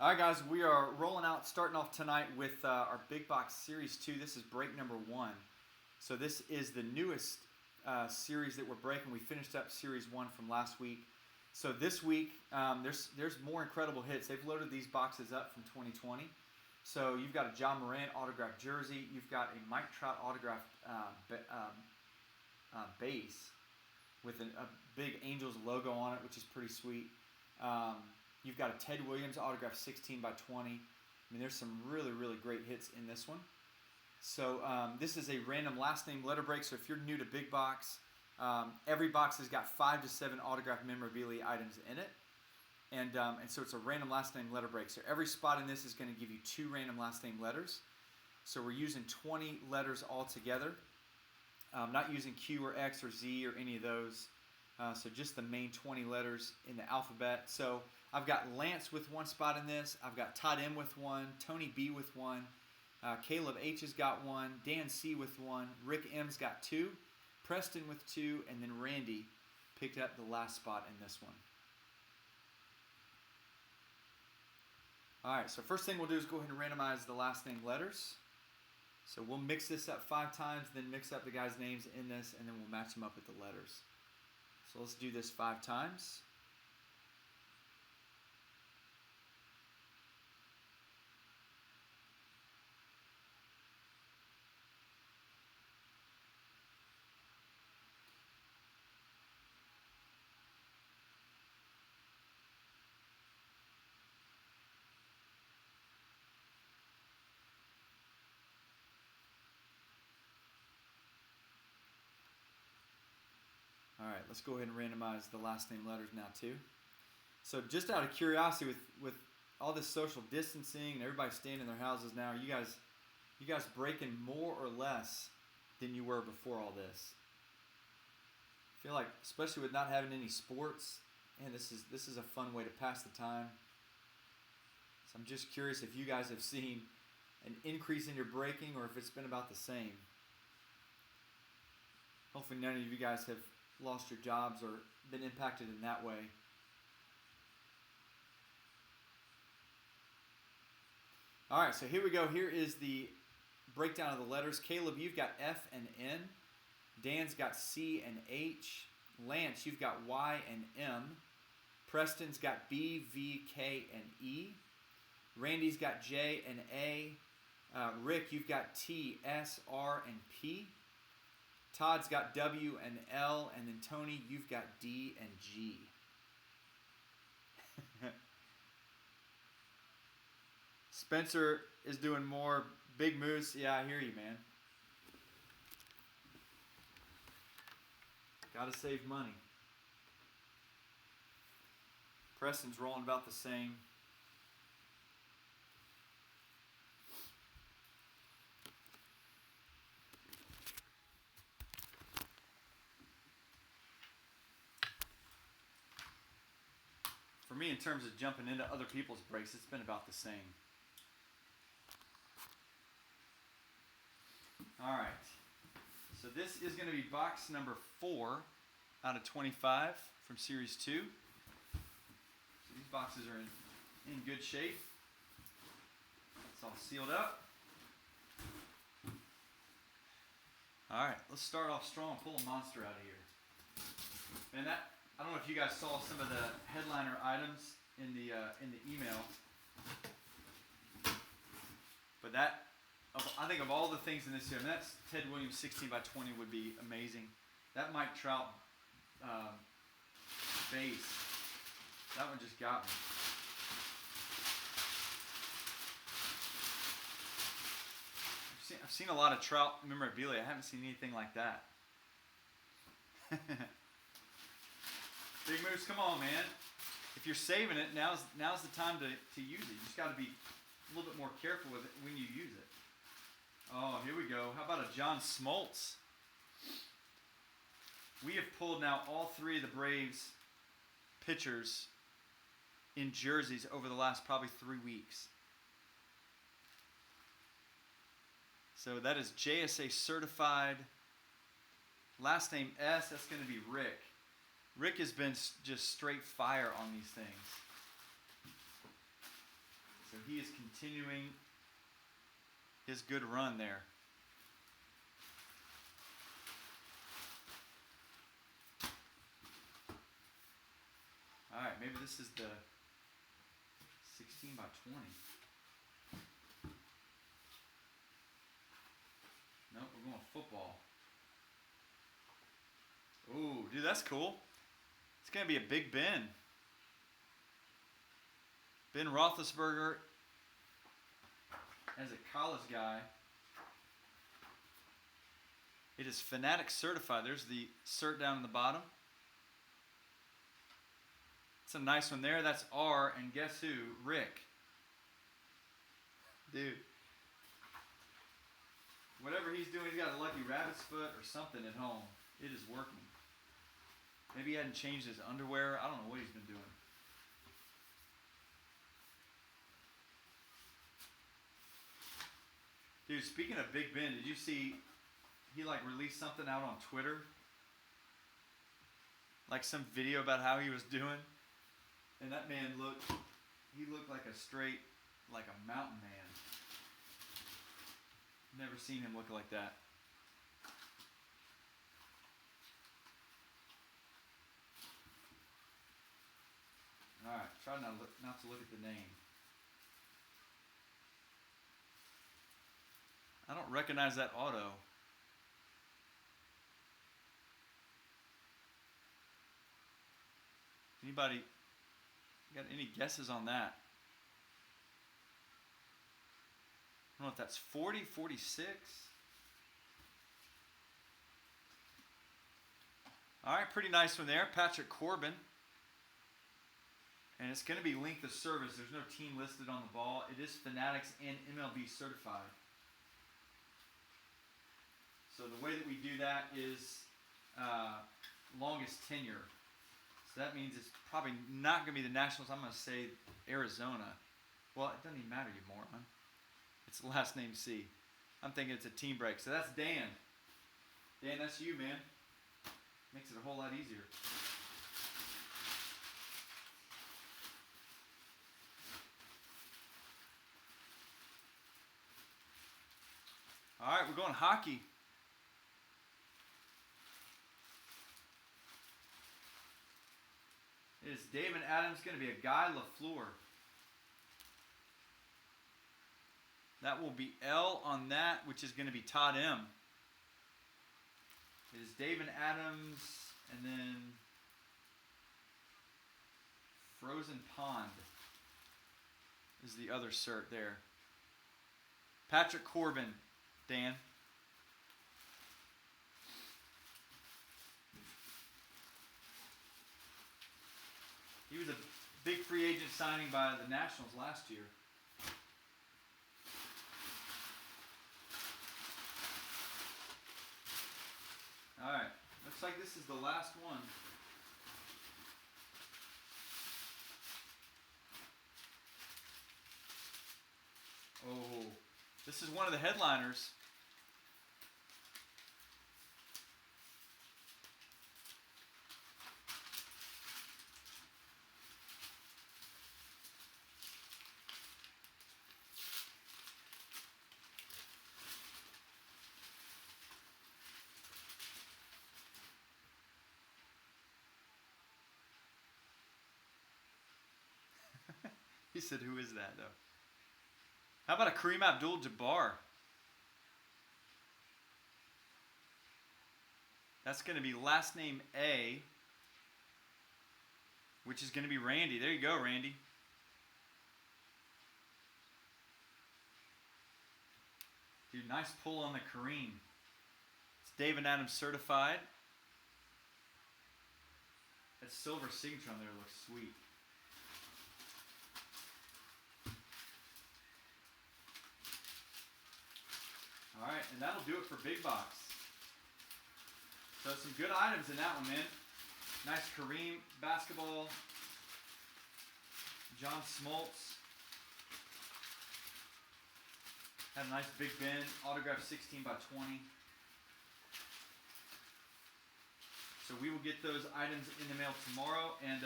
All right, guys, we are rolling out, starting off tonight with our Big Box Series 2. This is break number 1. So this is the newest series that we're breaking. We finished up Series 1 from last week. So this week, there's more incredible hits. They've loaded these boxes up from 2020. So you've got a John Morant autographed jersey. You've got a Mike Trout autographed base with a big Angels logo on it, which is pretty sweet. You've got a Ted Williams autographed 16 by 20. I mean, there's some really, really great hits in this one. So this is a random last name letter break. So if you're new to Big Box, every box has got 5 to 7 autographed memorabilia items in it. And so it's a random last name letter break. So every spot in this is going to give you 2 random last name letters. So we're using 20 letters all together. Not using Q or X or Z or any of those. So just the main 20 letters in the alphabet. So I've got Lance with 1 spot in this. I've got Todd M with 1. Tony B with 1. Caleb H has got 1. Dan C with 1. Rick M's got 2. Preston with 2. And then Randy picked up the last spot in this one. All right, so first thing we'll do is go ahead and randomize the last name letters. So we'll mix this up 5 times, then mix up the guys' names in this, and then we'll match them up with the letters. So let's do this 5 times. All right, let's go ahead and randomize the last name letters now too. So just out of curiosity, with all this social distancing and everybody staying in their houses now, are you guys breaking more or less than you were before all this? I feel like, especially with not having any sports, man, this is a fun way to pass the time. So I'm just curious if you guys have seen an increase in your breaking or if it's been about the same. Hopefully none of you guys have lost your jobs or been impacted in that way. All right, so here we go. Here is the breakdown of the letters. Caleb, you've got F and N. Dan's got C and H. Lance, you've got Y and M. Preston's got B, V, K, and E. Randy's got J and A. Rick, you've got T, S, R, and P. Todd's got W and L, and then Tony, you've got D and G. Spencer is doing more. Big Moose, yeah, I hear you, man. Gotta save money. Preston's rolling about the same. For me, in terms of jumping into other people's breaks, it's been about the same. All right. So this is going to be box number 4 out of 25 from Series 2. So these boxes are in good shape. It's all sealed up. All right, let's start off strong. Pull a monster out of here. And I don't know if you guys saw some of the headliner items in the email, but I think of all the things in this here, and that's Ted Williams 16 by 20 would be amazing. That Mike Trout base, that one just got me. I've seen a lot of Trout memorabilia. I haven't seen anything like that. Big Moose, come on, man. If you're saving it, now's the time to use it. You just got to be a little bit more careful with it when you use it. Oh, here we go. How about a John Smoltz? We have pulled now all 3 of the Braves pitchers in jerseys over the last probably 3 weeks. So that is JSA certified. Last name S, that's going to be Rick. Rick has been just straight fire on these things. he is continuing his good run there. All right, maybe this is the 16 by 20. Nope, we're going football. Ooh, dude, that's cool. It's going to be a big Ben. Ben Roethlisberger as a college guy. It is Fanatic Certified. There's the cert down in the bottom. It's a nice one there. That's R, and guess who? Rick. Dude. Whatever he's doing, he's got a lucky rabbit's foot or something at home. It is working. Maybe he hadn't changed his underwear. I don't know what he's been doing. Dude, speaking of Big Ben, did you see he like released something out on Twitter? Like some video about how he was doing? And that man looked like a straight, like a mountain man. Never seen him look like that. Alright, try not to look at the name. I don't recognize that auto. Anybody got any guesses on that? I don't know if that's 40, 46. All right, pretty nice one there. Patrick Corbin. And it's going to be length of service. There's no team listed on the ball. It is Fanatics and MLB certified. So the way that we do that is longest tenure. So that means it's probably not going to be the Nationals. I'm going to say Arizona. Well, it doesn't even matter, you moron. It's the last name C. I'm thinking it's a team break. So that's Dan. Dan, that's you, man. Makes it a whole lot easier. All right, we're going hockey. It is David Adams, going to be a Guy Lafleur. That will be L on that, which is going to be Todd M. It is David Adams, and then Frozen Pond is the other cert there. Patrick Corbin, Dan. He was a big free agent signing by the Nationals last year. All right, looks like this is the last one. Oh, this is one of the headliners. He said, who is that, though? How about a Kareem Abdul-Jabbar? That's going to be last name A, which is going to be Randy. There you go, Randy. Dude, nice pull on the Kareem. It's David Adams certified. That silver signature on there looks sweet. All right, and that'll do it for Big Box. So some good items in that one, man. Nice Kareem basketball. John Smoltz. Had a nice Big Ben autograph 16 by 20. So we will get those items in the mail tomorrow, and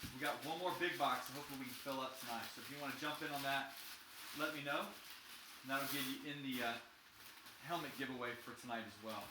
We got one more big box, and hopefully we can fill up tonight. So if you want to jump in on that, let me know. And that'll get you in the helmet giveaway for tonight as well.